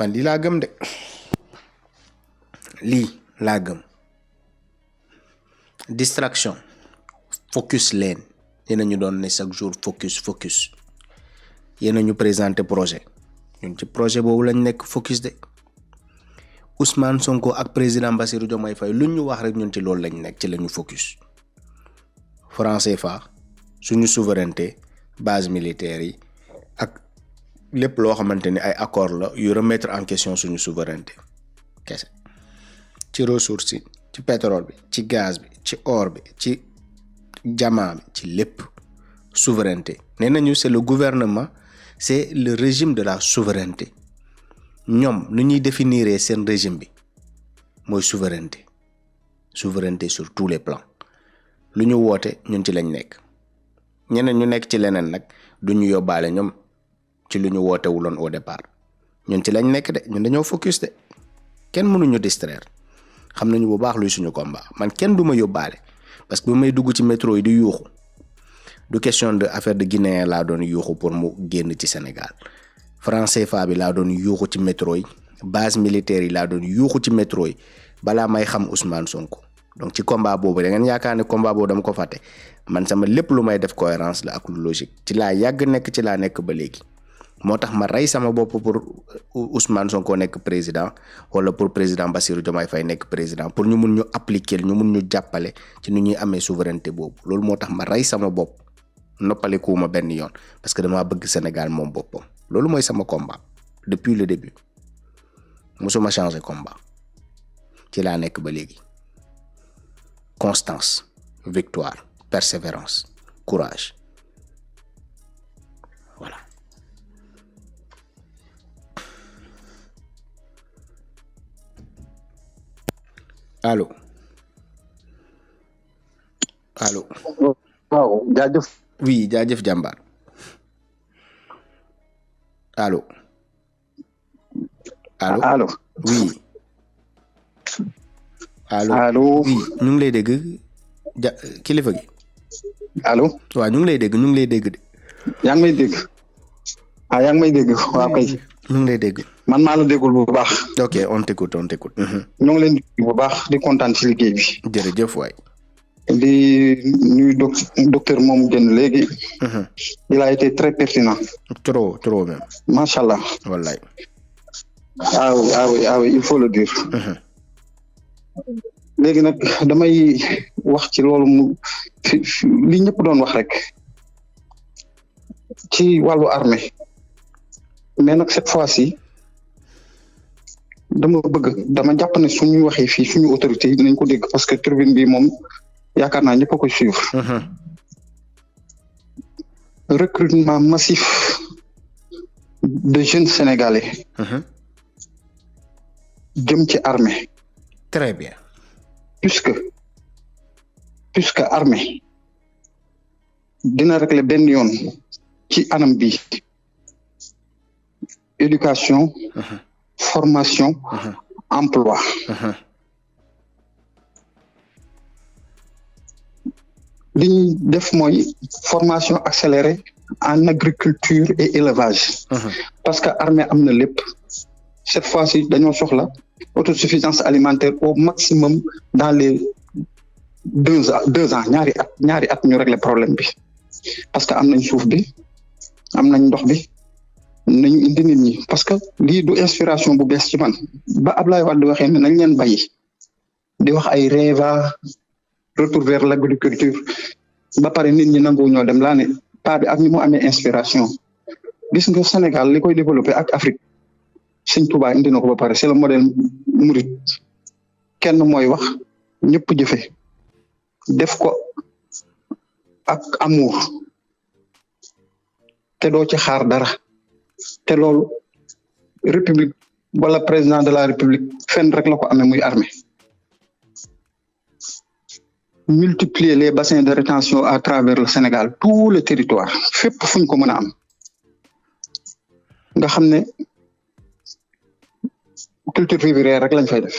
man lii laa gëm de lii laa gëm distraction focus leen yéen a ñu doon ne chaque jour focus yéen a ñu présenter projet ñun ci projet boobu lañ nekk focus de Ousmane Sonko ak président Bassirou Diomaye Faye lu ñu wax rek ñun ci loolu lañ nekk ci lañu focus franc CFA suñu souveraineté base militaire yi ak lépp loo xamante ni ay accord la yu remettre en question suñu souveraineté kese ci ressources yi ci pétrole bi ci gaz bi ci or bi ci diamant bi ci lépp souveraineté nee nañu c'est le gouvernement c'est le régime de la souveraineté ñoom nu ñuy définir seen régime bi mooy souveraineté sur tous les plans lu ñu woote ñun ci lañ nekk ñeneen ñu nekk ci leneen nag du ñu yóbbaale ñoom ci lu ñu woote wuloon au départ ñun ci lañ nekk de ñun dañoo focus de kenn mënuñu distraire xam nañu bu baax luy suñu combat man kenn du ma yóbbaale parce que bu may dugg ci métro yi di yuuxu du question de affaire de guinéen laa doon yuuxu pour mu génn ci Sénégal franc CFA bi laa doon yuuxu ci métro yi base militaire yi laa doon yuuxu ci métro yi balaa may xam Ousmane Sonko donc ci combat boobu da ngeen yaakaar ne combat boobu dama ko fàtte man sama lépp lu may def cohérence la ak lu logique ci laa yàgg nekk ci laa nekk ba léegi moo tax ma rey sama bopp pour Ousmane Sonko nekk président wala pour président Bassirou Diomaye Faye nekk président pour ñu mun ñu appliquer ñu mun ñu jàppale ci nu ñuy amee souveraineté boobu loolu moo tax ma rey sama bopp noppalikuwuma benn yoon parce que damaa bëgg Sénégal moom boppam loolu mooy sama combat depuis le début musuma changer combat ci laa nekk ba léegi constance victoire persévérance courage voilà. allo. waaw jaajëf. oui jaajëf jàmbaar. allo. oui. allo. oui ñu ngi lay dégg kilifa gi. allo. waaw ñu ngi lay dégg de. yaa ngi may dégg. yaa ngi may dégg waaw kay. ñu ngi lay dégg. man maa la déggul bu baax. ok on t'écoute. ñu ngi leen di bu baax di kontaan ci liggéey bi. jërëjëf waay. di nuyu docteur moom génn léegi. Il a été très pertinent. trop même. macha allah. wallaay. ah oui il faut le dire. léegi nag damay wax ci loolu mu li ñëpp doon wax rek ci wàllu armée mais nag cette fois-ci dama jàpp ne suñu waxee fii suñu autorité yi dinañ ko dégg parce que tribune bi moom yaakaar naa ñëpp a ko suivre. Recrutement massif de jeunes sénégalais. jëm ci armée. très bien. puisque armée dina régler benn yoon ci anam bi éducation. formation. emploi. li ñuy def mooy formation accélérée en agriculture et élevage. parce que armée am na lépp cette fois-ci dañoo soxla autosuffisance alimentaire au maximum dans les 2 ans ñaari at ñu régler problème bi parce que am nañ suuf bi am nañ ndox bi nañu indi nit ñi parce que lii du inspiration bu bees ci man ba Ablaye Wade waxee ne nañ leen bàyyi di wax ay REVA retour vers l'agriculture ba pare nit ñi nangu ñoo dem laa ne paa bi ak ni mu amee inspiration gis nga Sénégal li koy développé ak Afrique Sëñ Touba indi na ko ba pare c'est le modèle mouride kenn mooy wax ñëpp jëfe def ko ak amour te doo ci xaar dara te loolu république wala président de la république fenn rek la ko amee muy armée multiplier les bassins de rétention à travers le Sénégal tout le territoire fépp fuñ ko mën a am nga xam ne culture vivrière rek lañ fay def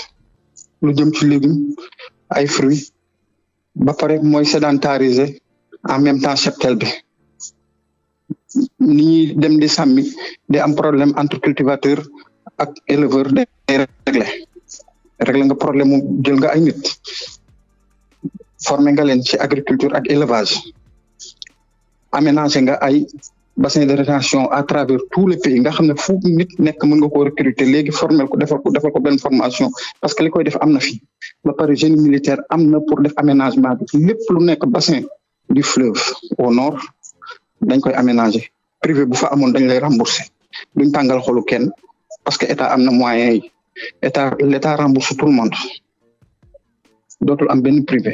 lu jëm ci légumes ay fruits ba pare mooy sédentariser en même temps cheptel bi ni ñuy dem di sàmmi di am problème entre cultivateur ak éleveur day régler nga problème mu jël nga ay nit former nga leen ci agriculture ak élevage aménager nga ay bassin de rétention à travers tous les pays nga xam ne fu nit nekk mën nga koo recruter léegi former ko defal ko benn formation parce que li koy def am na fi ba pare génie militaire am na pour def aménagement bi lépp lu nekk bassin du fleuve au nord dañ koy aménager privé bu fa amoon dañ lay rembourser duñ tàngal xolu kenn parce que état am na moyens yi l'état rembourse tout le monde dootul am benn privé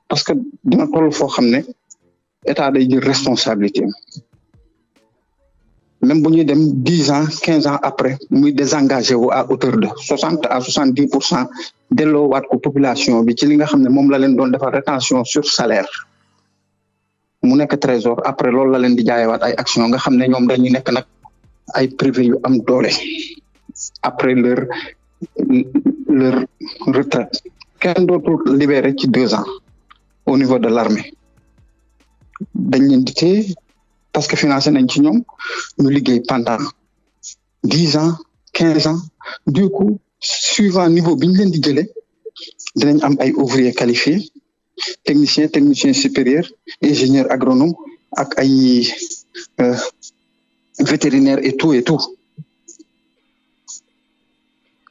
parce que dina toll foo xam ne état day jël responsabilité même bu ñuy dem 10 ans 15 ans après muy désengagé wu à hauteur de 60 à 70% delloowaat ko population bi ci li nga xam ne moom la leen doon defar rétention sur salaire mu nekk trésor après loolu la leen di jaayewaat ay action nga xam ne ñoom dañuy nekk nag ay privé yu am doole après leur retraite kenn dootul libéré ci 2 ans au niveau de l'armée dañ leen di téye parce que financé nañ ci ñoom ñu liggéey pendant 10 ans 15 ans du coup suivant niveau bi ñu leen di jëlee dinañ am ay ouvriers qualifiés technicien supérieur ingénieur agronome ak ay vétérinaire et tout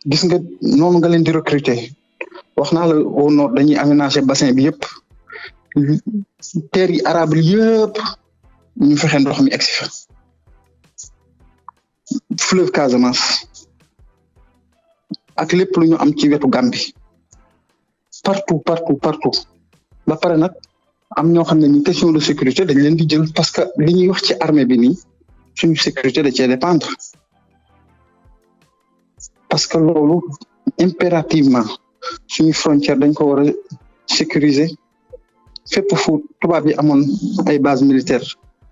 gis nga noonu nga leen di recruter wax naa la au nord dañuy aménager bassin bi yëpp terre yi arable yëpp ñu fexe ndox mi egsi fa fleuve Casamance ak lépp lu ñu am ci wetu Gambie partout ba pare nag am ñoo xam ne ni question de sécurité dañ leen di jël parce que li ñuy wax ci armée bi nii suñu sécurité da cee dépendre parce que loolu impérativement suñu frontière dañ ko war a sécuriser fépp fu tubaab yi amoon ay base militaire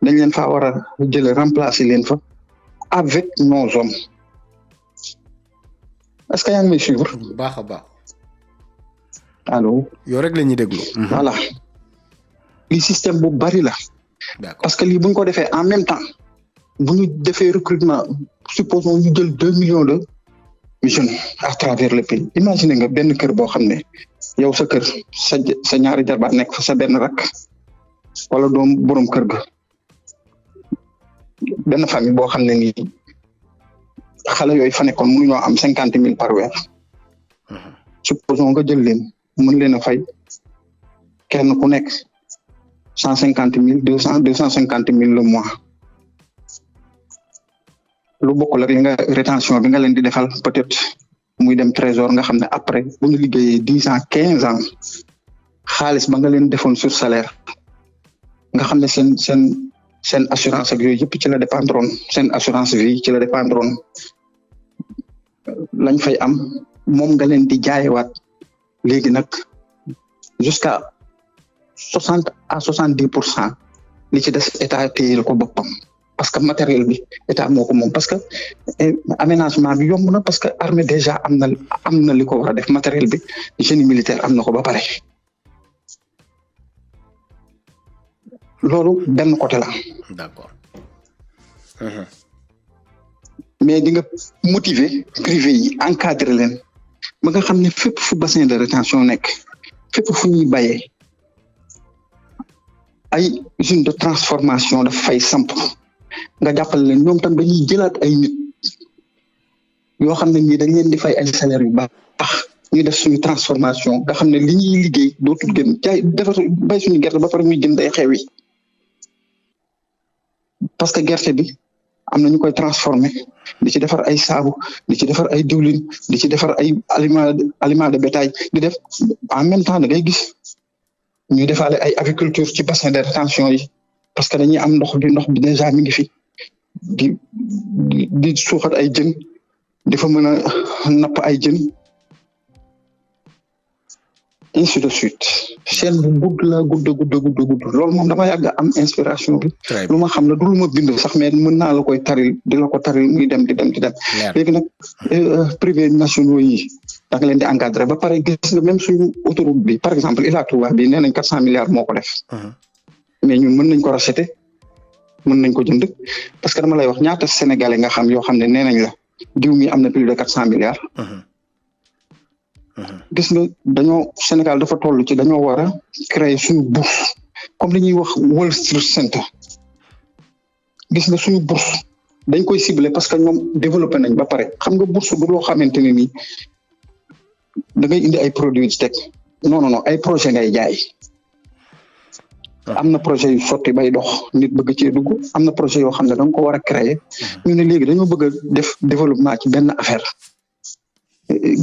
dañ leen faa war a jële remplacer leen fa avec nos hommes est-ce que yaa ngi may suivre. baax a baax. allo. yow rek la ñuy déglu. voilà li système bu bari la. parce que lii bu ñu ko defee en même temps bu ñu defee recrutement supposons ñu jël 2 millions de jeunes à travers le pays imagine nga benn kër boo xam ne yow sa kër sa ñaari jarbaat nekk fa sa benn rak wala doom borom kër ga benn famille boo xam ne nii xale yooyu fa nekkoon mënuñoo am 50,000 par weer supposons nga jël leen mën leen a fay kenn ku nekk 150,000 250,000 le mois lu bokkul ak li nga rétention bi nga leen di defal peut-être muy dem trésor nga xam ne après bu ñu liggéeyee 10 ans 15 ans xaalis ba nga leen defoon sur salaire nga xam ne seen assurance ak yooyu yëpp ci la dépendroon seen assurance vie ci la dépendroon lañ fay am moom nga leen di jaayewaat léegi nag jusqu'à 60 à 70% li ci des état téyel ko boppam parce que matériel bi état moo ko moom parce que aménagement bi yomb na parce que armée déjà am na li ko war a def matériel bi génie militaire am na ko ba pare loolu benn côté la. d'accord. mais di nga motiver privé yi encadrer leen ba nga xam ne fépp fu bassin de rétention nekk fépp fu ñuy bayee ay usine de transformation daf fay samp nga jàppale leen ñoom tam dañuy jëlaat ay nit yoo xam ne ñii dañ leen di fay ay salaire yu baax ñuy def suñu transformation nga xam ne li ñuy liggéey dootul gën jaay defar bay suñu gerte ba pare muy gën day xew yi parce que gerte bi am na ñu koy transformer di ci defar ay saabu di ci defar ay diwlin di ci defar ay aliment de bétail di def en même temps da ngay gis ñuy defaale ay aviculture ci bassin de rétention yi parce que dañuy am ndox bi déjà mi ngi fi di suuxat ay jën di fa mën a napp ay jën ainsi de suite chaîne bu gudd loolu moom dama yàgg am inspiration bi lu ma xam la du lu ma bind sax mais mën naa la koy taril di la ko taril muy dem di dem léegi nag privé nationaux yi da nga leen di encadrer ba pare gis nga même suñu autoroute bi par exemple Ila Touba bi nee nañ 400 milliards moo ko def mais ñun mën nañ ko racheter mën nañ ko jënd parce que dama lay wax ñaata sénégalais nga xam yoo xam ne nee nañ la diw mi am na plus de 400 milliards. gis nga Sénégal dafa toll ci dañoo war a créer suñu bourse comme li ñuy wax Wall Street Center. gis nga suñu bourse dañ koy cibler parce que ñoom développé nañ ba pare xam nga bourse du loo xamante ne nii da ngay indi ay produits teg non ay projet ngay jaay. am na projet yu sotti bay dox nit bëgg cee dugg am na projet yoo xam ne da nga ko war a créer ñu ne léegi dañoo bëgg a def développement ci benn affaire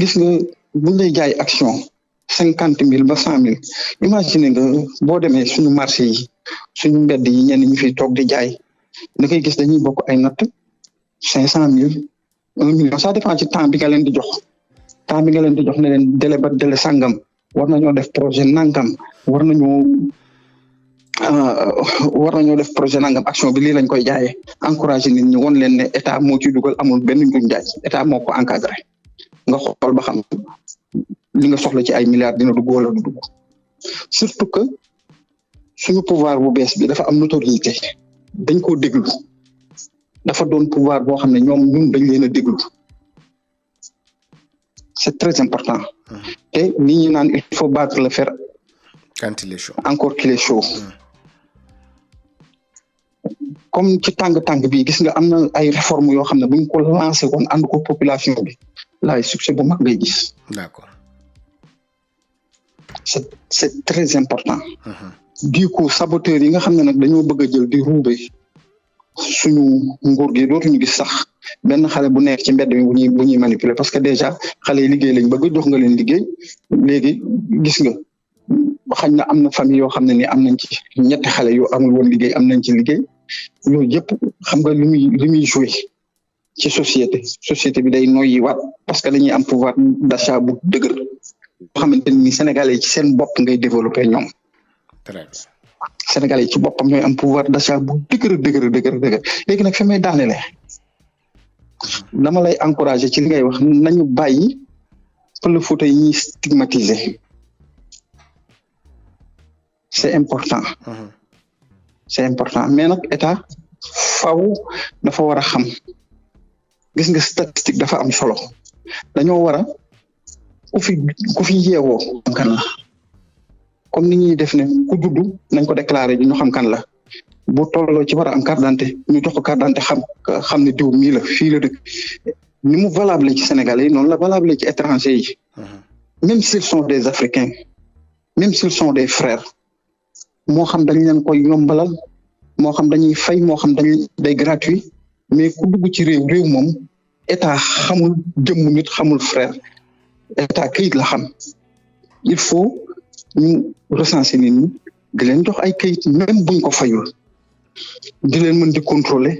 gis nga buñ lay jaay action 50,000 ba 100,000 imagine nga boo demee suñu marché yi suñu mbedd yi ñenn ñu fiy toog di jaay da ngay gis dañuy bokk ay natt 500,000 1 million ça dépend ci temps bi nga leen di jox ne leen délai ba délai sàngam war nañoo def projet nangam war nañoo def projet nangam action bi lii lañ koy jaayee encouragé nit ñi won leen ne état moo ci dugal amul benn njuñ jaay état moo ko encadré nga xool ba xam li nga soxla ci ay milliards dina dugg wala du dugg surtout que suñu pouvoir bu bees bi dafa am notoriété dañ koo déglu dafa doon pouvoir boo xam ne ñoom ñun dañ leen a déglu c'est très important te nit ñi naan il faut battre le fer quand il est chaud encore qu'il est chaud comme ci tàng bi gis nga am na ay réformes yoo xam ne buñ ko lancé woon ànd ko population bi laay succès bu mag ngay gis. D'accord. c'est très important. Du coup saboteurs yi nga xam ne nag dañoo bëgg a jël di ruube suñu nguur gi dootuñu gis sax benn xale bu nekk ci mbedd mi bu ñuy manipuler parce que déjà xale yi liggéey lañ bëgg jox nga leen liggéey léegi gis nga xañ na am na famille yoo xam ne ni am nañ ci ñetti xale yu amul woon liggéey am nañ ci liggéey yooyu yëpp xam nga li muy joué ci société bi day noyyi waat parce que dañuy am pouvoir d'achat bu dëgër boo xamante ni Sénégalais yi ci seen bopp ngay développer ñoom. Très bien. Sénégalais yi ci boppam ñooy am pouvoir d'achat bu dëgër léegi nag fi may daanele dama lay encourager ci li ngay wax nañu bàyyi pël Fuuta yi ñuy stigmatiser c'est important. C'est important mais nag état faaw dafa war a xam gis nga statistique dafa am solo dañoo war a ku fi yeewoo xam kan la comme ni ñuy def ne ku juddu nañ ko déclarer ñu xam kan la bu tolloo ci war a am carte d'identité ñu jox ko carte d'identité xam ne diw mii la fii la dëkk ni mu valable ci Sénégalais yi noonu la valable ci étrangers yi même s'ils sont des Africains même s'ils sont des frères moo xam dañ leen koy yombalal moo xam dañuy fay moo xam day gratuit mais ku dugg ci réew moom état xamul jëmm nit xamul frère état kayit la xam il faut ñu recenser nit ñi di leen jox ay kayit même buñ ko fayul di leen mën di contrôler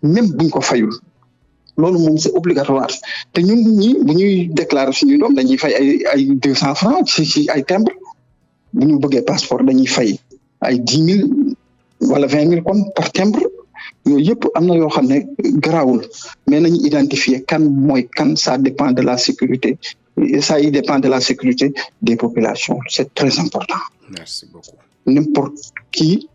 même buñ ko fayul loolu moom c'est obligatoire te ñun ñi bu ñuy déclarer suñuy doom dañuy fay ay 200 francs ci ay timbre bu ñu bëggee passeport dañuy fay ay 10,000 wala 20,000 kon par timbre yooyu yëpp am na yoo xam ne garaawul mais nañu identifier kan mooy kan ça dépend de la sécurité ça y dépend de la sécurité des populations c'est très important. Merci beaucoup. N'importe qui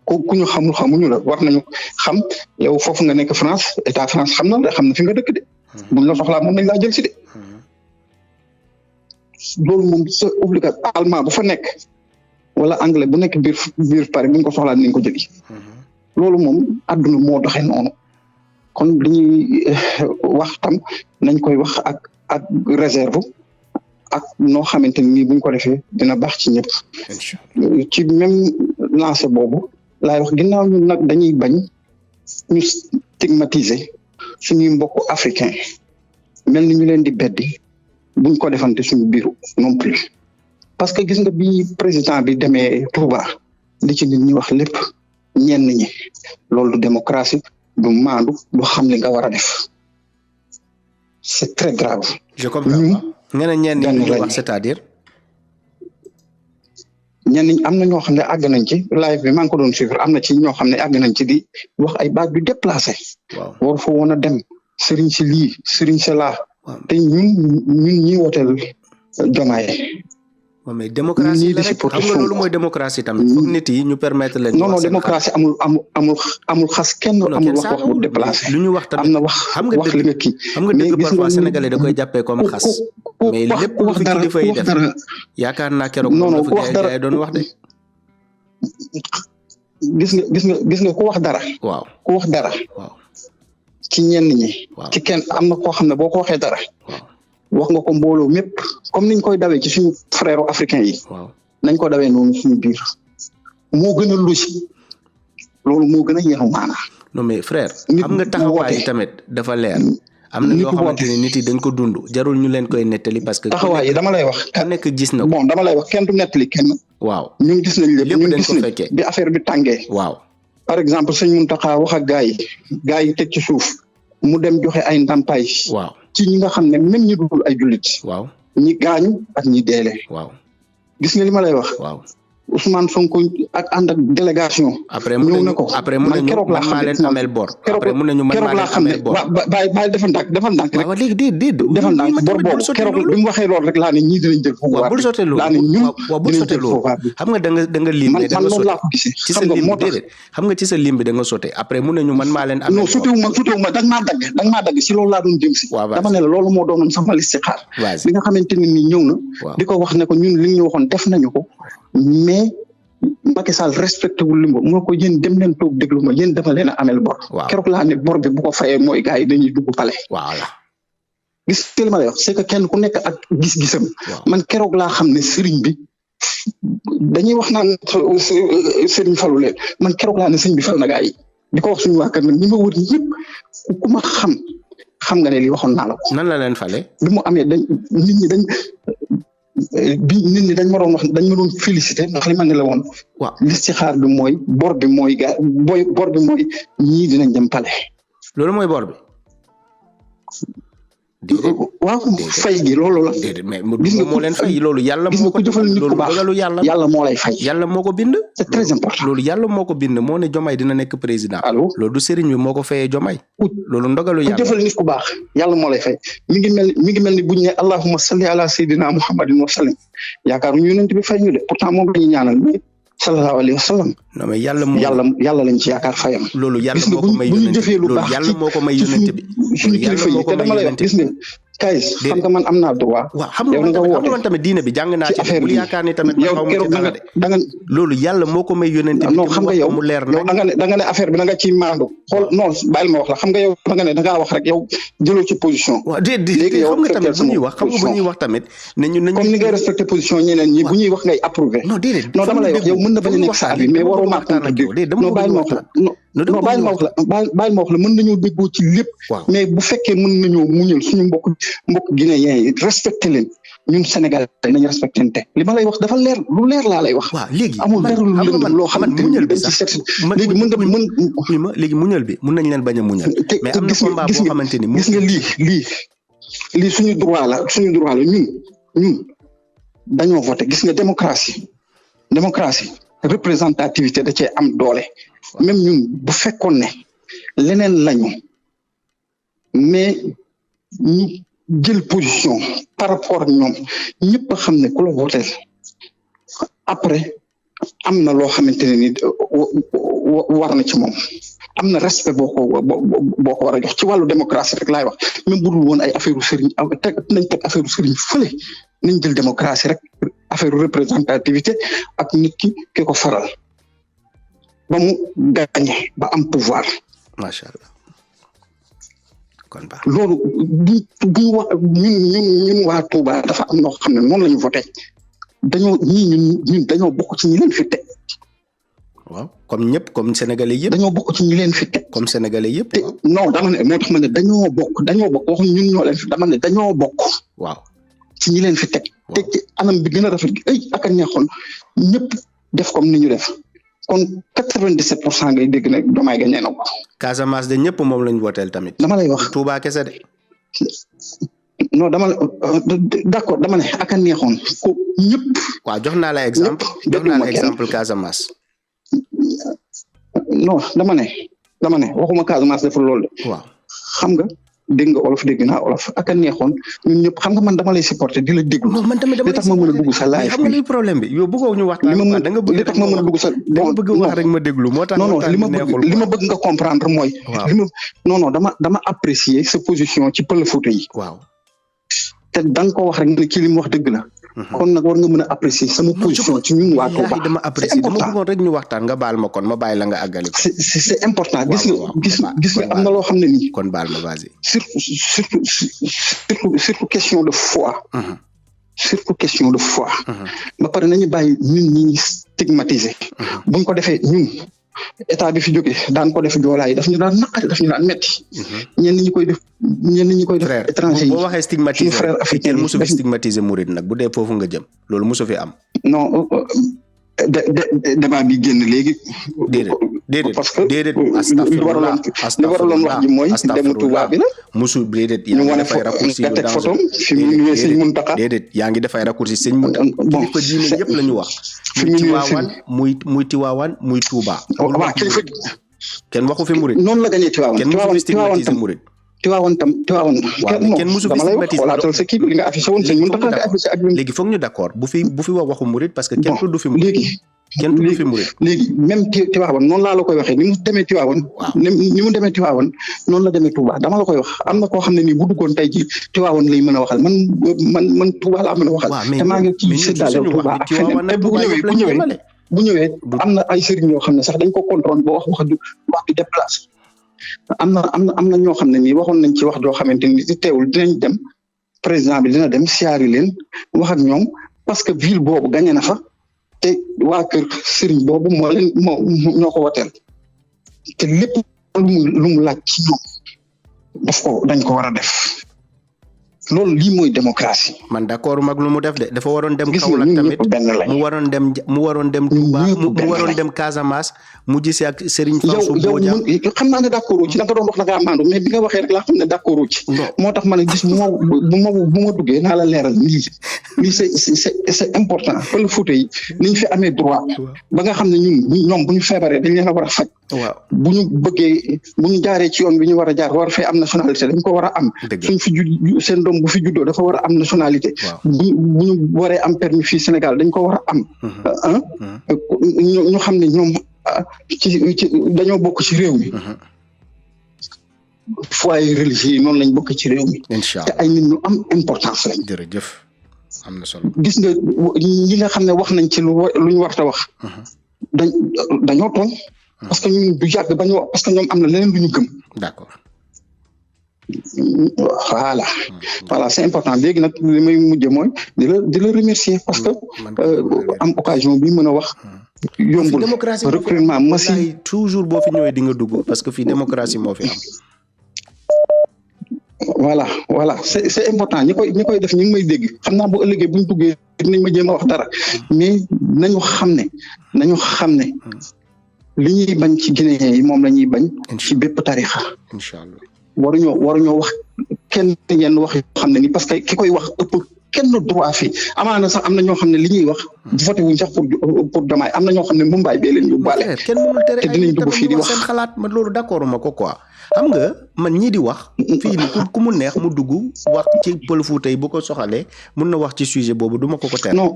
ku ñu xamuñu la war nañu xam yow foofu nga nekk France état France xam na fi nga dëkk de. buñ la soxlaa moom nañ laa jël si de. loolu moom c'est obligatoire allemand bu fa nekk. wala anglais bu nekk biir Paris bu ñu ko soxlaa nañ ko jëli loolu moom àdduna moo doxee noonu kon dañuy wax tam nañ koy wax ak réserve ak noo xamante ni buñ ko defee dina baax ci ñëpp ci même lancé boobu laay wax ginnaaw ñun nag dañuy bañ ñu stigmatiser suñuy mbokku africain mel ni ñu leen di beddi buñ ko defante suñu biiru non plus parce que gis nga bi président bi demee Touba li ci nit ñi wax lépp ñenn ñi loolu du démocratie du maandu du xam li nga war a def c'est très grave. Je comprends. Nga ne ñenn ñi wax c'est-à-dire. ñenn ñi am na ñoo xam ne àgg nañ ci live bi maa ngi ko doon suivre am na ci ñoo xam ne àgg nañ ci di wax ay baat yu déplacé. waaw war fa woon a dem sëriñ si lii sëriñ si laa. te ñun ñi woteel Diomaye mais démocratie la rek xam nga loolu mooy démocratie tamit foog nit yi ñu permettre leen. non démocratie amul xas kenn amul wax bu déplacé. lu ñu wax tamit am na wax li nga kii. xam nga dëgg parfois sénégalais da koy jàppee comme xas. mais lépp lu fi kilifa yi def yaakaar naa keroog. non ku wax dara doon wax de. gis nga ku wax dara. waaw ku wax dara. waaw ci ñenn ñi. waaw ci kenn am na koo xam ne boo ko waxee dara. waaw wax nga ko mbooloo mépp comme niñ koy dawee ci suñu frère africain yi. waaw nañ ko dawee noonu suñu biir. moo gën a logique loolu moo gën a ñeexu maanaa. non mais frère. xam nga taxawaay tamit dafa leer. am na yoo xamante ne nit yi dañ ko dund jarul ñu leen koy nettali parce que. taxawaay yi dama lay wax. ku nekk gis na ko bon dama lay wax kenn du nettali kenn. waaw ñun gis nañ lépp ñun dañ gis ko nañ fekkee bi affaire bi tàngee. waaw par exemple sëñ Mountakha wax ak gaa yi teg ci suuf mu dem joxe ay ndàmpaay. waaw ci ñi nga xam ne même ñi dul ay jullit. waaw ñi gaañu ak ñi deele. waaw gis nga li ma lay wax. waaw Ousmane Sonko ak ànd ak délégation. après mu ne ko après mu ne ñu man maa leen amel bor. après mu ne ñu man maa leen amel bor. bàyyi defal ndànk rek. waaw léegi déedéet defal ndànk bor boobu keroog bi mu waxee loolu rek laa ne ñii dinañ jël pouvoir bi. bul sottee loolu laa ne ñun bul sottee loolu xam nga da nga lim ne da nga sottee ci sa lim déedéet xam nga ci sa lim bi da nga sottee après mu ne ñu man maa leen amel bor. non sotewu ma da nga maa dagg si loolu laa doon jëm si. dama ne la loolu moo doonoon sama listixaar. li nga xamante ne ni ñëw na. di ko wax ne ko ñun li ñu waxoon def nañu ko mais Macky Sall respecté wul li moo ko yéen dem leen toog déglu ma yéen dama leen a amel bor. keroog laa ne bor bi bu ko fayee mooy gars yi dañuy dugg palais. voilà gis nga li ma lay wax c'est que kenn ku nekk ak gis-gisam. man keroog laa xam ne sëriñ bi dañuy wax naan sëriñ falu leen man keroog laa ne sëriñ bi fal na gars yi di ko wax suñu waa kër nag ñi ma wër ñëpp ku ma xam nga ne lii waxoon naa la ko. nan la leen fale. bi mu amee nit ñi dañ ma doon wax dañ ma doon félicité ndax li ma ne la woon. waaw listixaar bi mooy bor bi mooy bor bi mooy ñii dinañ dem pale. loolu mooy bor bi. waaw fay gi loolu la. déedéet mais gis nga moo leen fay loolu yàlla moo ko jëfal nit ku baax yàlla moo lay fay. yàlla moo ko bind. c'est très important. loolu yàlla moo ko bind moo ne Diomaye dina nekk président. allo loolu du sëriñ bi moo ko fayee Diomaye. loolu ndogalu yàlla ku jëfal nit ku baax yàlla moo lay fay mi ngi mel ni buñ ne allahumma salli ala sayyidina muhammadin wa sallim yaakaaru ñu yonent bi fay ñu de pourtant moom la ñuy ñaanal mais sallallahu alayhi wa sallam. non mais yàlla lañ ci yaakaar fayam. loolu yàlla moo ko may yonent bi loolu yàlla moo ko may yonent bi. suñu kilifa yi te dama lay wax gis nga kay xam nga man am naa droit. waaw xam nga tamit diine bi jàng naa ci bul yaakaar ni tamit yow keroog da nga loolu yàlla moo ko may yonent bi. non xam nga yow mu leer yow da nga ne affaire bi da nga ciy maandu xool non bàyyil ma wax la xam nga yow da nga ne da ngaa wax rek yow jëloo ci position. waaw déedéet xam nga tamit bu ñuy wax xam nga bu ñuy wax tamit nañu comme ni ngay respecté position ñeneen ñi bu ñuy wax ngay approuvé. non déedéet non dama lay wax yow mën na bañ a nekk saa bi mais waroo maa contredire non bàyyil ma wax la non bàyyil ma wax la mën nañoo déggoo ci lépp mais bu fekkee mën nañoo muñal suñu mbokk guinéen yi respecté leen ñun Sénégal nañ respecté li ma lay wax dafa leer lu leer laa lay wax. waaw léegi amul leer lu lëndëm loo xam ne muñal bi dañ ci sax seet léegi mën nga mën. léegi muñal bi mën nañ leen bañ a muñal. mais am na combat boo xamante ni gis nga lii suñu droit la ñun dañoo voté gis nga démocratie représentativité da cee am doole même ñun bu fekkoon ne leneen lañu mais ñu jël position par rapport ak ñoom ñëpp a xam ne ku la voté après am na loo xamante ne ni war na ci moom am na respect boo ko war a jox ci wàllu démocratie rek laay wax même bu dul woon ay affaire sëriñ nañ teg affaire sëriñ fële nañ jël démocratie rek affaire représentativité ak nit ki ko faral ba mu gagné ba am pouvoir. macha allah kon baax loolu bu wax ñun waa Touba dafa am noo xam ne noonu la ñu voté ñun dañoo bokk ci ñi leen fi teg. waaw comme sénégalais yëpp. dañoo bokk ci ñi leen fi teg. comme sénégalais yëpp. te non dama ne moo tax ma ne dañoo bokk waxuñ ñun ñoo leen fi dama ne dañoo bokk. waaw ci ñi leen fi teg. te ci anam bi gën a rafet gi ak a neexoon ñëpp def comme ni ñu def kon 97% ngay dégg ne Diomaye gagné na ko. Casamance de ñëpp moom lañ votel tamit. dama lay wax Touba kese de. non d'accord dama ne ak a neexoon ko ñëpp. waaw jox naa la exemple Casamance. non dama ne waxuma Casamance deful loolu de. waaw xam nga dégg nga olof dégg naa olof ak a neexoon ñun ñëpp xam nga man dama lay supporter di la déglu. non man tamit dama li tax ma mën a dugg sa live xam nga luy problème bi yow bëggoo ñu waxtaan. da nga bëgg li tax ma mën a dugg sa. dama bëgg wax rek ma déglu moo tax. non li ma bëgg nga comprendre mooy. waaw dama apprécier sa position ci Pël Fuuta yi. waaw te da nga ko wax rek nga ne kii li mu wax dëgg la. kon nag war nga mën a apprécier sama position ci ñun waa Touba. dama apprécier dama bëggoon rek ñu waxtaan nga baal ma kon ma bàyyi la nga àggali ko. c'est important gis nga am na loo xam ne nii. kon baal ma vas-y. surtout question de foi. surtout question de foi. ba pare nañu bàyyi ñun ñi stigmatiser. buñ ko defee ñun état bi fi jógee daan ko def joolaa yi daf ñu daan naqari daf ñu daan metti. ñenn ñi koy def étranger yi. boo waxee stigmatiser frère africain yi musu fi stigmatiser murid nag bu dee foofu nga jëm loolu musu fi am. non débat bi génn léegi. déedéet parce que li waraloon wax ji mooy demu Touba bi la. musu déedéet yaa ngi dafay raccourci nga teg photom fi mu ñëwee sëñ Muntaxa. déedéet yaa ngi dafay raccourci sëñ Muntaxa. kilifa diine yëpp la ñu wax. fi mu ñëwee muy Tiwaawan muy Touba. waaw kilifa kenn waxu fi murid. noonu la gañee Tiwaawan. kenn musu fi stigmatiser murid. Tiwaawan kenn musu fi stigmatiser xoolaatal sa kii li nga affiché woon sëñ Muntaxa nga affiché ak léegi foog ñu d'accord bu fi wax waxu murid parce que kenn tudd fi murid. kenn tudd fi murid. léegi même Tiwaawan noonu laa la koy waxee ni mu demee Tiwaawan. ni mu demee Tiwaawan noonu la demee Touba dama la koy wax am na koo xam ne nii bu duggoon tey ji Tiwaawan lay mën a waxal man Touba laa mën a waxal. te maa ngi ci séddale Touba ak feneen te bu ñëwee am na ay sëriñ yoo xam ne sax dañ ko contrôle ba wax du déplacé. am na ñoo xam ne nii waxoon nañ ci wax joo xamante ni teewul dinañ dem président bi dina dem siyaari leen wax ak ñoom parce que ville boobu gagné na fa te waa kër sëriñ boobu ñoo ko woteel te lépp lu mu laaj ci ñoom dañ ko war a def loolu lii mooy démocratie. man d'accord mag lu mu def de dafa waroon dem Kaolack tamit mu waroon dem Touba mu waroon dem Casamance mu gisee ak Serigne Fansou Bodian. yow xam naa ne d'accord ci da nga doon wax da ngaa maandu mais bi nga waxee rek laa xam ne d'accord ci. moo tax ma ne gis bu ma duggee naa la leeral lii c'est important Pël Fuuta yi ni ñu fi amee droit ba nga xam ne ñoom bu ñu feebaree dañ leen a war a faj. waaw bu ñu jaaree ci yoon bi ñu war a jaar war fee am nationalité dañ ko war a am. suñ fi seen doom bu fi juddoo dafa war a am nationalité. bu ñu waree am permis fii Sénégal dañ ko war a am. ñu xam ne ñoom ci dañoo bokk ci réew mi. foyer religieux yi noonu lañ bokk ci réew mi. incha te ay nit ñu am importance lañ. jërëjëf am na solo. gis nga ñi nga xam ne wax nañ ci lu ñu war a wax. dañoo tooñ. parce que ñun du yàgg ba ñu wax parce que ñoom am na leneen lu ñu gëm. d'accord. voilà c'est important léegi nag li may mujjee mooy di la remercier parce que am occasion bi mën a wax. yombul recrutement massif toujours boo fi ñëwee di nga dugg parce que fii démocratie moo fi am. voilà c'est important ñi koy def ñu ngi may dégg xam naa bu ëllëgee bu ñu duggee dinañ ma jéem a wax dara mais nañu xam ne li ñuy bañ ci Guinéen yi moom la ñuy bañ. ci bépp tarixa. incha allah waruñoo wax kenn yenn wax yoo xam ne ni parce que ki koy wax ëpp kenn droit fii amaana sax am na ñoo xam ne li ñuy wax voté wuñ sax pour Diomaye am na ñoo xam ne Mumbaay bee leen yóbbaale. kenn mënul tere te dinañ dugg fii di wax seen xalaat man loolu d'accord ma ko quoi. xam nga man ñii di wax. fii ni ku mu neex mu dugg wax ci Pël Fuuta yi bu ko soxalee mun na wax ci sujet boobu du ma ko tere. non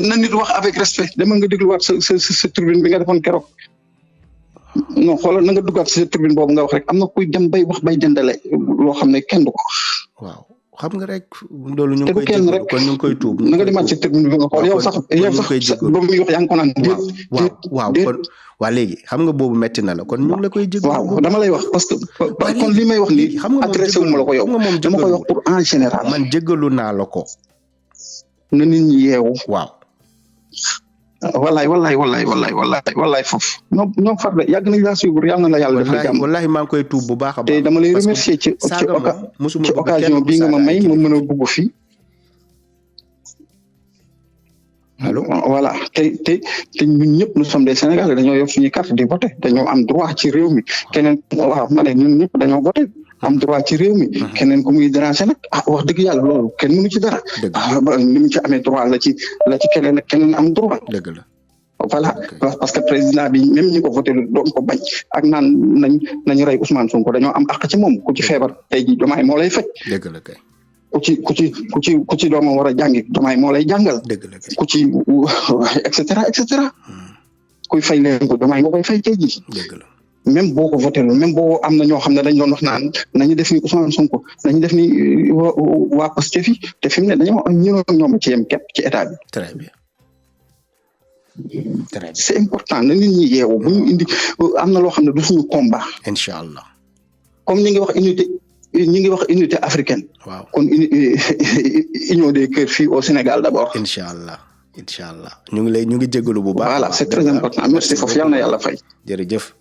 na nit wax avec respect dama nga dégluwaat sa tribune bi nga defoon keroog. non xoolal na nga duggaat ci tribune boobu nga wax rek am na kuy dem bay wax bay dendale loo xam ne kenn du ko wax. waaw xam nga rek loolu ñu ngi koy jégalu kon ñu ngi koy tuub. na nga demaat ci tribune bi nga xool yow sax ba muy wax yaa ngi ko naan. waaw kon waa léegi xam nga boobu metti na la kon ñu ngi la koy jégalu. waaw dama lay wax parce que kon li may wax nii adressé wu ma la ko yow dama koy wax pour en général. man jégalu naa la ko. na nit ñi yeewu. waaw. wallaay foofu ñoom Farba yàgg nañ laa suivre yàlla na la yàlla defal jàmm wallahi maa ngi koy tuub bu baax a baax te dama lay remercier ci occasion bii nga ma may ma mën a dugg fii allo voilà te ñun ñëpp nous sommes des Sénégalais dañoo yor suñuy carte di voter dañoo am droit ci réew mi keneen waaw ma ne ñun ñëpp dañoo voter am droit ci réew mi keneen ku muy déranger nag wax dëgg yàlla loolu kenn mënu ci dara ni mu ci amee droit la ci keneen am droit dëgg la voilà parce que président bi même ñi ko voté doon ko bañ ak naan nañu rey Ousmane Sonko dañoo am àq ci moom ku ci feebar tey jii Diomaye moo lay faj. dëgg la kay. ku ci doomam war a jàngi Diomaye moo lay jàngal. dëgg la kay. ku ci et cetera et cetera. kuy fay leen ko Diomaye moo koy fay tey jii. dëgg la. même boo ko voté même boo am na ñoo xam ne dañ doon wax naan nañu def ni Ousmane Sonko nañu def ni waa Pastef fi te fi mu ne dañoo ñoom ci yem képp ci état bi. très bien. c'est important na nit ñi yeewu bu ñu indi am na loo xam ne du suñu combat. incha allah. comme ñi ngi wax unité africaine. waaw kon union des cœurs fii au Sénégal d'abord. incha allah ñu ngi jégalu bu baax. voilà c'est très important merci foofu yal na yàlla fay. jërëjëf.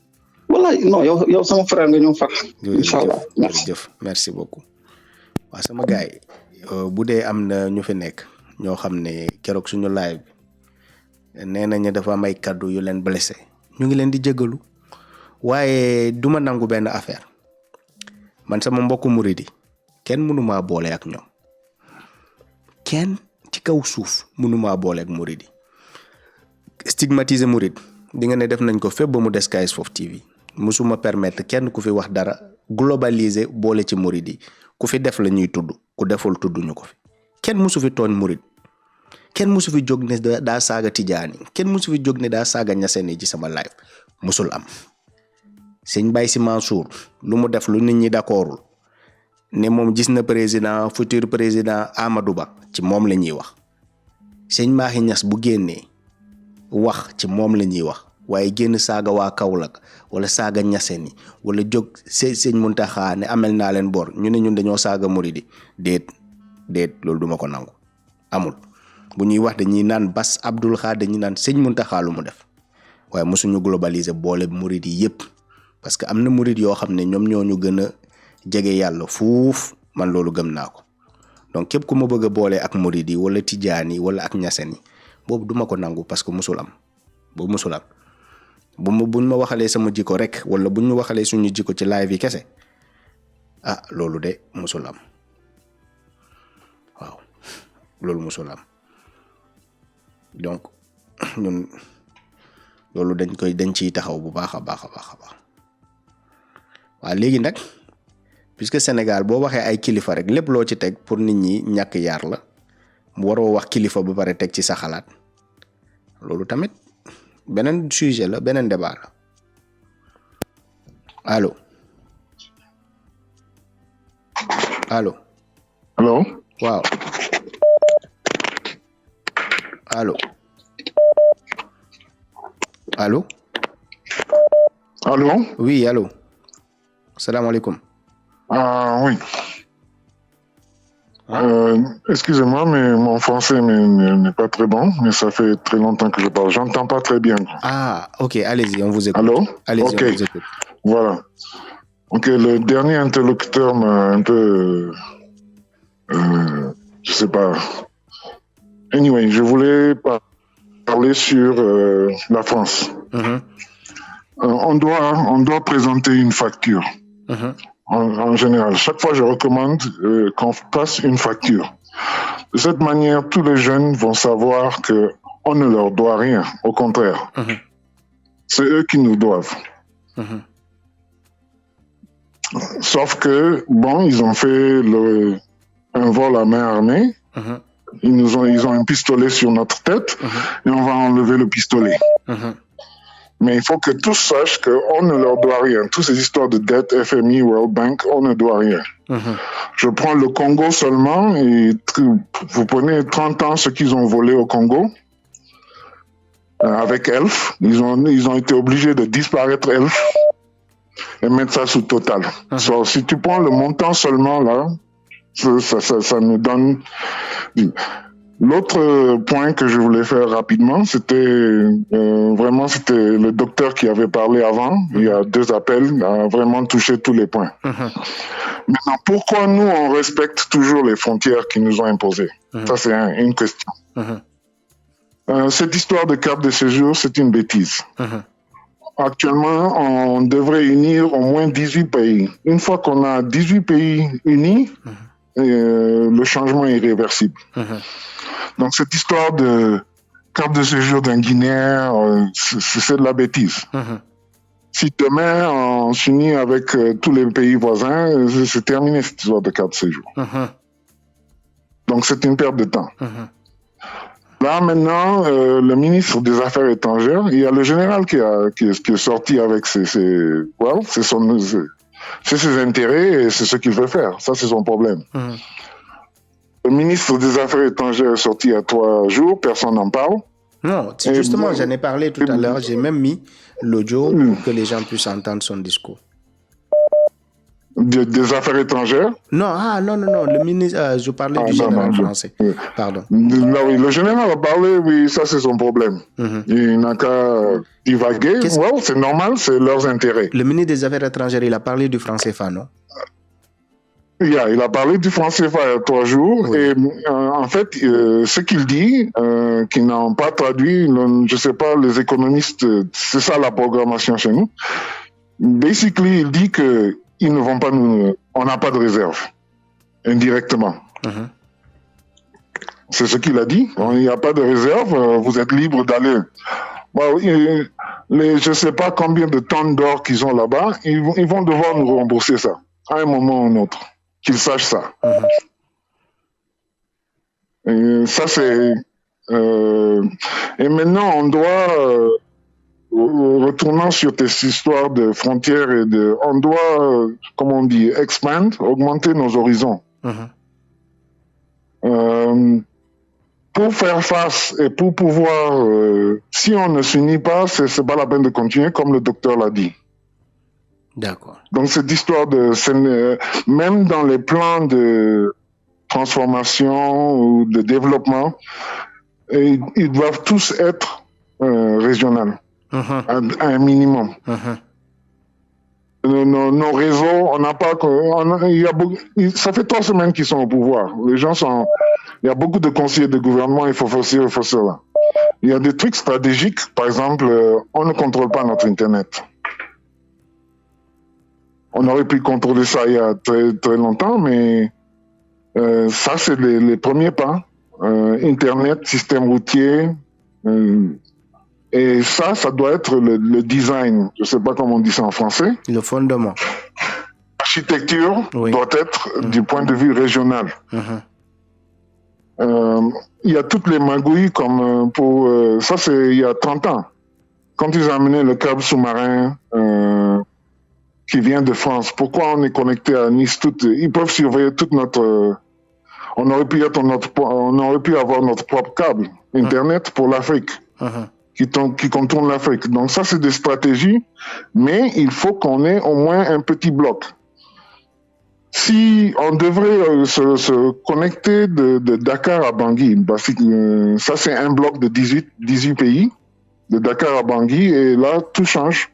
wallaay non yow sama frère nga ñëw far. incha allah jërëjëf merci beaucoup. waaw sama gars yi bu dee am na ñu fi nekk ñoo xam ne keroog suñu live bi nee nañu dafa am ay kaddu yu leen blessé ñu ngi leen di jégalu waaye duma nangu benn affaire man sama mbokku murid yi kenn mënumaa boole ak ñoom kenn ci kaw suuf mënumaa boole ak murid yi stigmatiser murid di nga ne def nañ ko fépp ba mu des KS4 TV musuma permettre kenn ku fi wax dara globaliser boole ci murid yi ku fi def la ñuy tudd ku deful tudduñu ko fi kenn musu fi tooñ murid kenn musu fi jóg ne daa saaga tijaani kenn musu fi jóg ne daa saaga ñaseen ci sama live musul am sëñ Baye Sy Mansour lu mu def lu nit ñi d'accordul ne moom gis na président futur président Amadou Ba ci moom la ñuy wax sëñ Mahi Niass bu génnee wax ci moom la ñuy wax waaye génn saaga waa Kaolack wala saaga ñaseen yi wala jóg sëñ Muntaxa ne amel naa leen bor ñu ne ñun dañoo saaga muridi déet loolu duma ko nangu amul bu ñuy wax dañuy naan Bass Abdou Khadre dañuy naan sëñ Muntaxa lu mu def waaye mosuñu globaliser boole murid yi yëpp parce que am na murid yoo xam ne ñoom ñoo ñu gën a jege yàlla fuuf man loolu gëm naa ko donc képp ku ma bëgg a boole ak murid yi wala tijaan yi wala ak ñaseen yi boobu duma ko nangu parce que musul am boobu musul am buñ ma waxalee sama jikko rek wala buñ ñu waxalee suñu jikko ci live yi kese loolu de musul am waaw loolu musul am donc ñun loolu dañ ciy taxaw bu baax a baax waaw léegi nag puisque Sénégal boo waxee ay kilifa rek lépp loo ci teg pour nit ñi ñàkk yar la mu waroo wax kilifa ba pare teg ci sa xalaat loolu tamit beneen sujet la beneen débat la allo waaw allo oui allo salaamaaleykum. Oui. Excusez-moi, mais mon français n'est pas très bon, mais ça fait très longtemps que je parle. J'entends pas très bien. Ok, allez-y, on vous écoute. Allô? Allez-y, okay. On vous écoute. Voilà. Ok, le dernier interlocuteur m'a un peu... je sais pas. Anyway, je voulais parler sur la France. On doit présenter une facture. En général, chaque fois, je recommande qu'on fasse une facture. De cette manière, tous les jeunes vont savoir qu'on ne leur doit rien. Au contraire, c'est eux qui nous doivent. Sauf que, ils ont fait un vol à main armée. Ils ont un pistolet sur notre tête et on va enlever le pistolet. Mais il faut que tous sachent qu'on ne leur doit rien. Toutes ces histoires de dette, FMI, World Bank, on ne doit rien. Je prends le Congo seulement et vous prenez 30 ans ce qu'ils ont volé au Congo avec Elf. Ils ont été obligés de disparaître Elf et mettre ça sous Total. So, si tu prends le montant seulement là, ça nous donne... L'autre point que je voulais faire rapidement, c'était le docteur qui avait parlé avant. Il y a 2 appels à vraiment toucher tous les points. Maintenant, pourquoi nous, on respecte toujours les frontières qui nous ont imposées? Ça, c'est une question. Cette histoire de carte de séjour, c'est une bêtise. Actuellement, on devrait unir au moins 18 pays. Une fois qu'on a 18 pays unis, le changement est irréversible. Donc, cette histoire de carte de séjour d'un Guinéen, c'est de la bêtise. Si demain on s'unit avec tous les pays voisins, c'est terminé cette histoire de carte de séjour. Donc c'est une perte de temps. Là maintenant, le ministre des Affaires étrangères, il y a le général qui est sorti avec ses intérêts et c'est ce qu'il veut faire. Ça c'est son problème. Le ministre des Affaires étrangères est sorti il y a 3 jours, personne n'en parle. Non, justement, j'en ai parlé tout à l'heure. J'ai même mis l'audio pour que les gens puissent entendre son discours. Des Affaires étrangères? Non, le ministre, je parlais du général français. Pardon. Là, oui, le général a parlé, oui, ça c'est son problème. Il n'a qu'à divaguer. C'est normal, c'est leurs intérêts. Le ministre des Affaires étrangères, il a parlé du franc CFA, non? Il a parlé du franc CFA il y a 3 jours. Oui. Et en fait, ce qu'il dit, qu'ils n'ont pas traduit, je ne sais pas, les économistes, c'est ça la programmation chez nous. Basically, il dit que ils ne vont pas on n'a pas de réserve, indirectement. C'est ce qu'il a dit. Il n'y a pas de réserve, vous êtes libre d'aller. Je ne sais pas combien de tonnes d'or qu'ils ont là-bas, ils vont devoir nous rembourser ça, à un moment ou un autre, qu'ils sachent ça. Et ça, c'est... et maintenant, on doit... retournant sur tes histoires de frontières on doit, comment on dit, augmenter nos horizons. Pour faire face et pour pouvoir, si on ne s'unit pas, c'est pas la peine de continuer, comme le docteur l'a dit. D'accord. Donc cette histoire même dans les plans de transformation ou de développement, ils doivent tous être régionaux. À un minimum. Nos réseaux, on n'a pas... ça fait 3 semaines qu'ils sont au pouvoir. Les gens sont... Il y a beaucoup de conseillers de gouvernement, il faut faire ci, il faut cela. Il y a des trucs stratégiques, par exemple, on ne contrôle pas notre Internet. On aurait pu contrôler ça il y a très, très longtemps, mais ça, c'est les premiers pas. Internet, système routier... et ça doit être le design. Je ne sais pas comment on dit ça en français. Le fondement. L'architecture doit être du point de vue régional. Il y a toutes les magouilles comme pour... ça, c'est il y a 30 ans. Quand ils ont amené le câble sous-marin qui vient de France, pourquoi on est connecté à Nice? Ils peuvent surveiller toute notre... on aurait pu avoir notre propre câble Internet pour l'Afrique. Qui contourne l'Afrique. Donc ça, c'est des stratégies, mais il faut qu'on ait au moins un petit bloc. Si on devrait se connecter de Dakar à Bangui, ça c'est un bloc de 18 pays, de Dakar à Bangui, et là, tout change.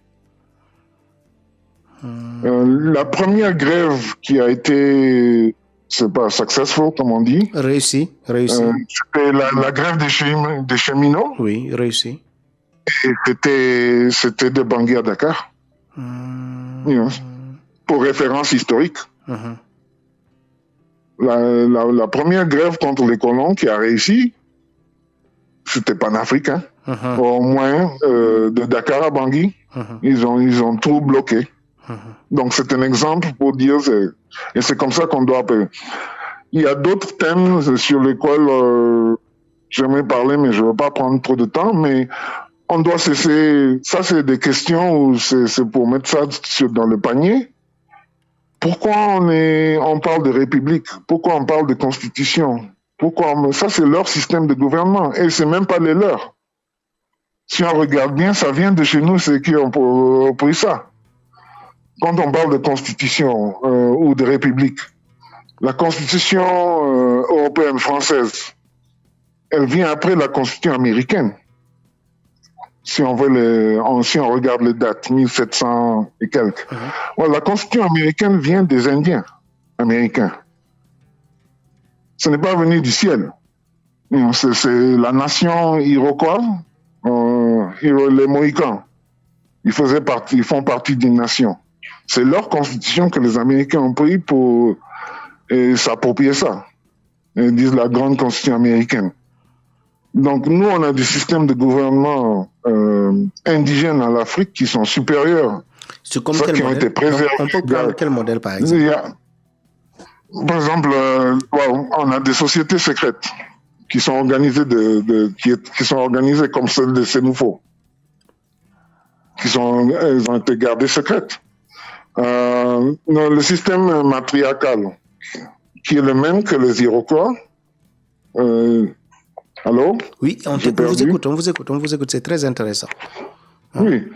La première grève qui a été, c'est pas successful, comme on dit. Réussi. C'était la grève des cheminots. Oui, réussi. Et c'était de Bangui à Dakar. Pour référence historique. La première grève contre les colons qui a réussi, c'était panafricain. Au moins, de Dakar à Bangui, ils ont tout bloqué. Donc c'est un exemple pour dire, et c'est comme ça qu'on doit appeler. Il y a d'autres thèmes sur lesquels j'aimerais parler, mais je ne veux pas prendre trop de temps, mais on doit cesser. Ça, c'est des questions où c'est pour mettre ça dans le panier. Pourquoi on parle de république? Pourquoi on parle de constitution? Ça, c'est leur système de gouvernement et c'est même pas les leurs. Si on regarde bien, ça vient de chez nous, c'est qui ont pris ça. Quand on parle de constitution ou de république, la constitution européenne française, elle vient après la constitution américaine. Si on regarde les dates, 1700 et quelques. La constitution américaine vient des Indiens américains. Ce n'est pas venu du ciel. C'est la nation iroquoise, les Mohicans. Ils font partie d'une nation. C'est leur constitution que les Américains ont pris pour s'approprier ça. Ils disent la grande constitution américaine. Donc, nous, on a des systèmes de gouvernement indigènes à l'Afrique qui sont supérieurs. C'est comme quel modèle? Été préservés. On peut prendre quel modèle, par exemple? Par exemple, on a des sociétés secrètes qui sont organisées qui sont organisées comme celles de Sénoufo, elles ont été gardées secrètes. Le système matriarcal, qui est le même que les Iroquois. Allô? Oui, on vous écoute, c'est très intéressant. Oui,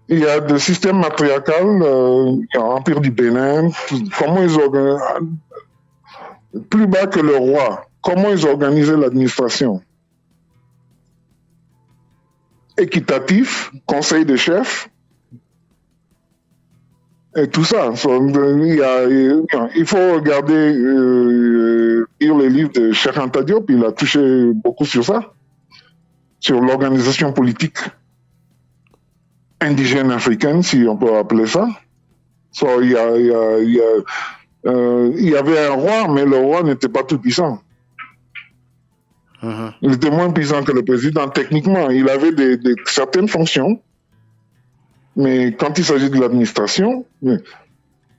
il y a des systèmes matriarcal, il y a l'Empire du Bénin, comment ils organisent, plus bas que le roi, comment ils organisaient l'administration? Équitatif, conseil des chefs, et tout ça. Il faut regarder, lire les livres de Cheikh Anta Diop, il a touché beaucoup sur ça, sur l'organisation politique indigène africaine, si on peut appeler ça. Il y avait un roi, mais le roi n'était pas tout puissant. Il était moins puissant que le président techniquement. Il avait certaines fonctions, mais quand il s'agit de l'administration, il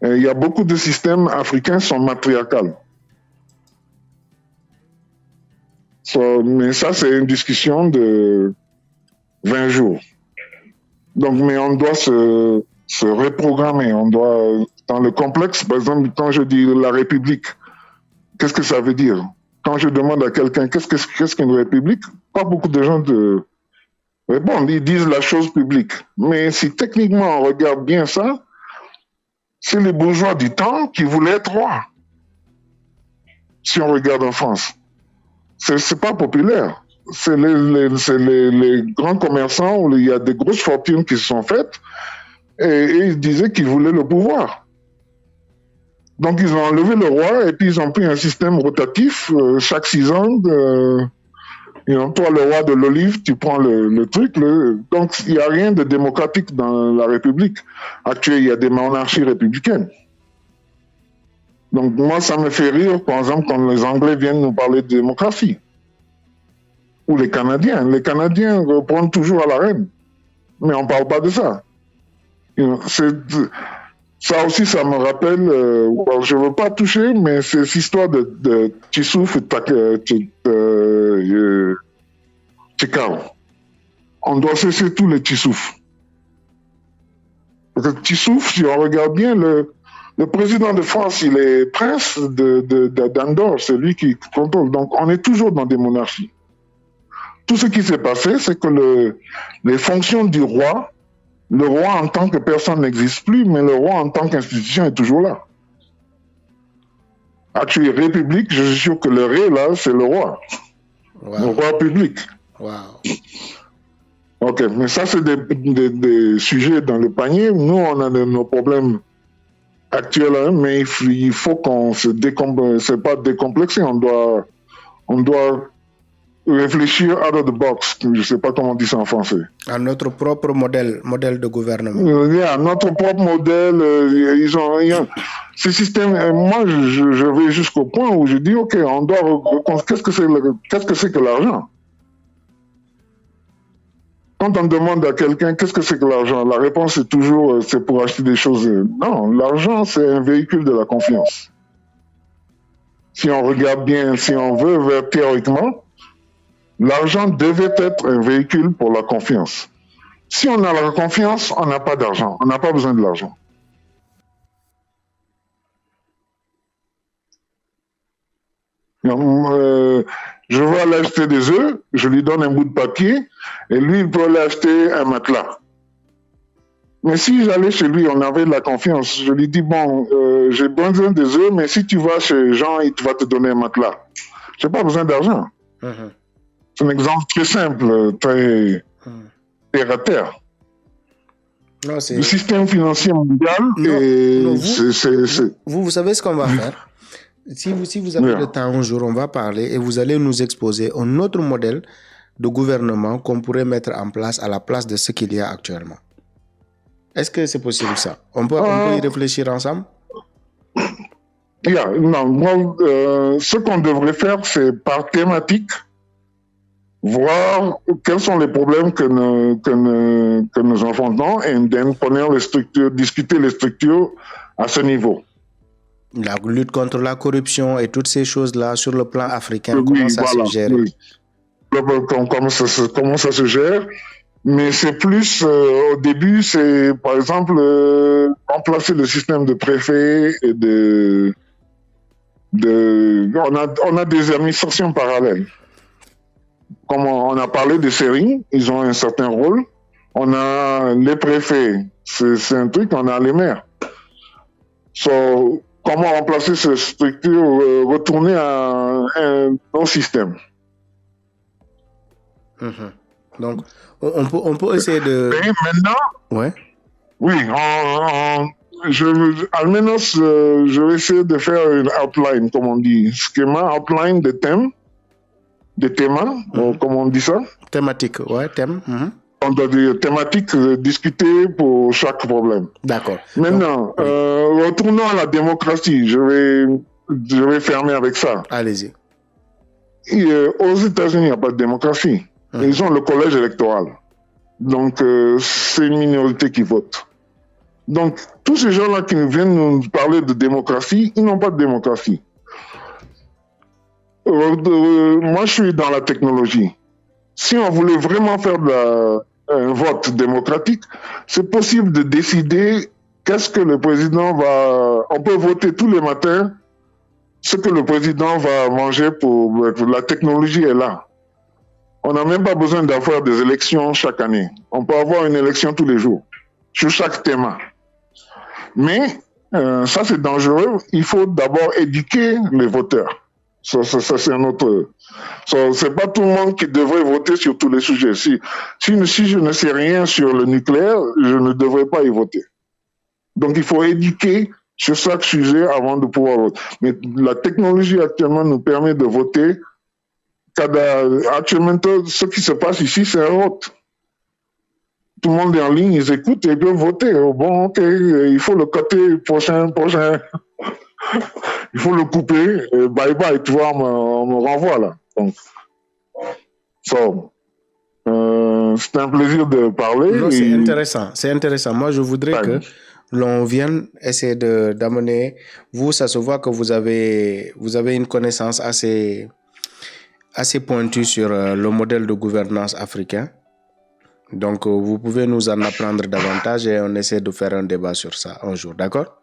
y a beaucoup de systèmes africains qui sont matriarcales. Mais ça, c'est une discussion de 20 jours. Donc, mais on doit se reprogrammer. On doit, dans le complexe, par exemple, quand je dis la République, qu'est-ce que ça veut dire? Quand je demande à quelqu'un qu'est-ce qu'une République, pas beaucoup de gens répondent. Ils disent la chose publique. Mais si techniquement on regarde bien ça, c'est les bourgeois du temps qui voulaient être rois. Si on regarde en France, c'est pas populaire. C'est les grands commerçants où il y a des grosses fortunes qui se sont faites et ils disaient qu'ils voulaient le pouvoir. Donc ils ont enlevé le roi et puis ils ont pris un système rotatif chaque 6 ans. Toi, le roi de l'olive, tu prends le truc. Donc il n'y a rien de démocratique dans la République. Actuellement, il y a des monarchies républicaines. Donc moi, ça me fait rire, par exemple, quand les Anglais viennent nous parler de démocratie. Ou les Canadiens. Les Canadiens reprennent toujours à la reine. Mais on ne parle pas de ça. Ça aussi, ça me rappelle, je ne veux pas toucher, mais c'est cette histoire de Tissouf et Tchekao. On doit cesser tous les Tissouf. Parce que Tissouf, si on regarde bien, le président de France, il est prince d'Andorre, c'est lui qui contrôle. Donc on est toujours dans des monarchies. Tout ce qui s'est passé, c'est que les fonctions du roi, le roi en tant que personne n'existe plus, mais le roi en tant qu'institution est toujours là. Actuellement, République, je suis sûr que le ré, là, c'est le roi. Wow. Le roi public. Wow. Ok, mais ça, c'est des sujets dans le panier. Nous, on a nos problèmes actuels, hein, mais il faut qu'on se décomplexe. C'est pas décomplexé, on doit réfléchir out of the box. Je ne sais pas comment on dit ça en français. À notre propre modèle de gouvernement. Notre propre modèle. Ces systèmes. Moi, je vais jusqu'au point où je dis, ok, on doit. Qu'est-ce que c'est que l'argent? Quand on demande à quelqu'un qu'est-ce que c'est que l'argent, la réponse est toujours c'est pour acheter des choses. Non, l'argent, c'est un véhicule de la confiance. Si on regarde bien, si on veut théoriquement, l'argent devait être un véhicule pour la confiance. Si on a la confiance, on n'a pas d'argent. On n'a pas besoin de l'argent. Je veux aller acheter des œufs, je lui donne un bout de papier, et lui, il peut aller acheter un matelas. Mais si j'allais chez lui, on avait de la confiance. Je lui dis, bon, j'ai besoin des œufs, mais si tu vas chez Jean, il va te donner un matelas. Je n'ai pas besoin d'argent. C'est un exemple très simple, très terre à terre. Non, le système financier mondial, vous savez ce qu'on va faire? Si vous avez le temps un jour, on va parler et vous allez nous exposer un autre modèle de gouvernement qu'on pourrait mettre en place à la place de ce qu'il y a actuellement. Est-ce que c'est possible ça? On peut y réfléchir ensemble? Ce qu'on devrait faire, c'est par thématique, voir quels sont les problèmes que nous enfrontons et d'imposer les structures, discuter les structures à ce niveau. La lutte contre la corruption et toutes ces choses-là sur le plan africain, comment ça se gère? Oui. Comment ça se gère? Mais c'est plus, au début, c'est par exemple remplacer le système de préfet et on a des administrations parallèles. Comme on a parlé des séries, ils ont un certain rôle. On a les préfets, c'est un truc, on a les maires. Comment remplacer cette structure, retourner à un autre système. Donc, on peut essayer de... Et maintenant, ouais. Oui, al menos je vais essayer de faire une outline, comme on dit, schéma, outline de thèmes, comme on dit ça. Thématique, ouais, thème. On doit dire thématique discutée pour chaque problème. D'accord. Maintenant, retournons à la démocratie. Je vais fermer avec ça. Allez-y. Aux États-Unis, il n'y a pas de démocratie. Ils ont le collège électoral. Donc, c'est une minorité qui vote. Donc, tous ces gens-là qui viennent nous parler de démocratie, ils n'ont pas de démocratie. Moi, je suis dans la technologie. Si on voulait vraiment faire un vote démocratique, c'est possible de décider qu'est-ce que le président va... On peut voter tous les matins ce que le président va manger pour... La technologie est là. On n'a même pas besoin d'avoir des élections chaque année. On peut avoir une élection tous les jours, sur chaque thème. Mais ça, c'est dangereux. Il faut d'abord éduquer les voteurs. Ça c'est un autre... c'est pas tout le monde qui devrait voter sur tous les sujets. Si je ne sais rien sur le nucléaire, je ne devrais pas y voter. Donc, il faut éduquer sur chaque sujet avant de pouvoir voter. Mais la technologie actuellement nous permet de voter. Actuellement, ce qui se passe ici, c'est un vote. Tout le monde est en ligne, ils écoutent et ils peuvent voter. Bon, ok, il faut le coter prochain. Il faut le couper. Bye bye, tu vois, on me renvoie là. Donc, c'est un plaisir de parler. Non, c'est intéressant. Moi, je voudrais que l'on vienne essayer d'amener. Vous, ça se voit que vous avez une connaissance assez pointue sur le modèle de gouvernance africain. Donc, vous pouvez nous en apprendre davantage et on essaie de faire un débat sur ça un jour, d'accord?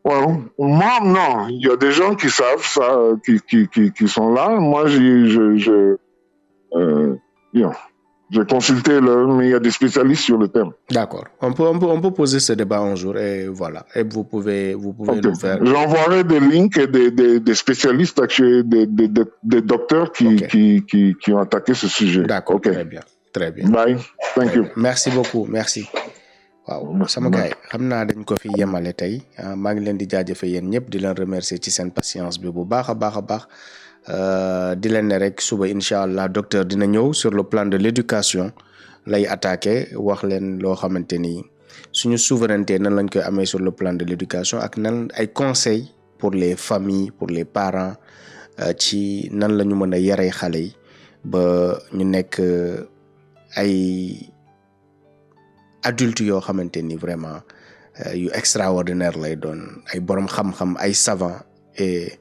Well, moi, non. Il y a des gens qui savent ça, qui sont là. Moi, j'ai consulté, mais il y a des spécialistes sur le thème. D'accord. On peut poser ce débat un jour et voilà. Et vous pouvez nous faire. J'envoierai des links et des spécialistes actuels, des docteurs qui ont attaqué ce sujet. D'accord. Très bien. Bye. Thank you. Merci beaucoup. Merci. waaw sama gars yi xam naa dañ ko fi yemale tey maa ngi leen di jaajëfe yéen ñëpp di leen remercier ci seen patience bi bu baax a baax di leen ne rek suba incha allah docteur dina ñëw sur le plan de l'éducation lay attaqué wax leen loo xamante ni suñu souveraineté nan lañ koy amee sur le plan de l'éducation ak nan ay conseils pour les familles pour les parents ci nan la ñu mën a yaree xale yi ba ñu nekk ay adultes yoo xamante ni vraiment yu extraordinaire lay doon ay borom xam-xam ay savants et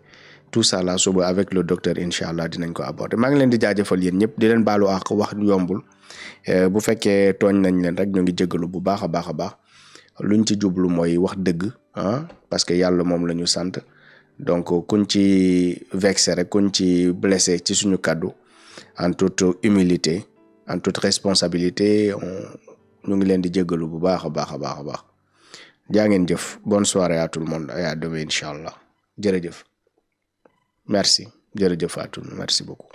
tout ça là suba avec le docteur incha allah dinañ ko aborder maa ngi leen di jaajëfal yéen ñëpp di leen baalu ak wax yombul bu fekkee tooñ nañ leen rek ñu ngi jégalu bu baax a baax luñ ci jublu mooy wax dëgg parce que yàlla moom la ñu sant donc kuñ ci vexé rek kuñ ci blessé ci suñu kaddu en toute humilité en toute responsabilité ñu ngi leen di jégalu bu baax a baax jaa ngeen jëf bonne soirée à tout le monde et à demain incha allah jërëjëf merci jërëjëf à tout le monde merci beaucoup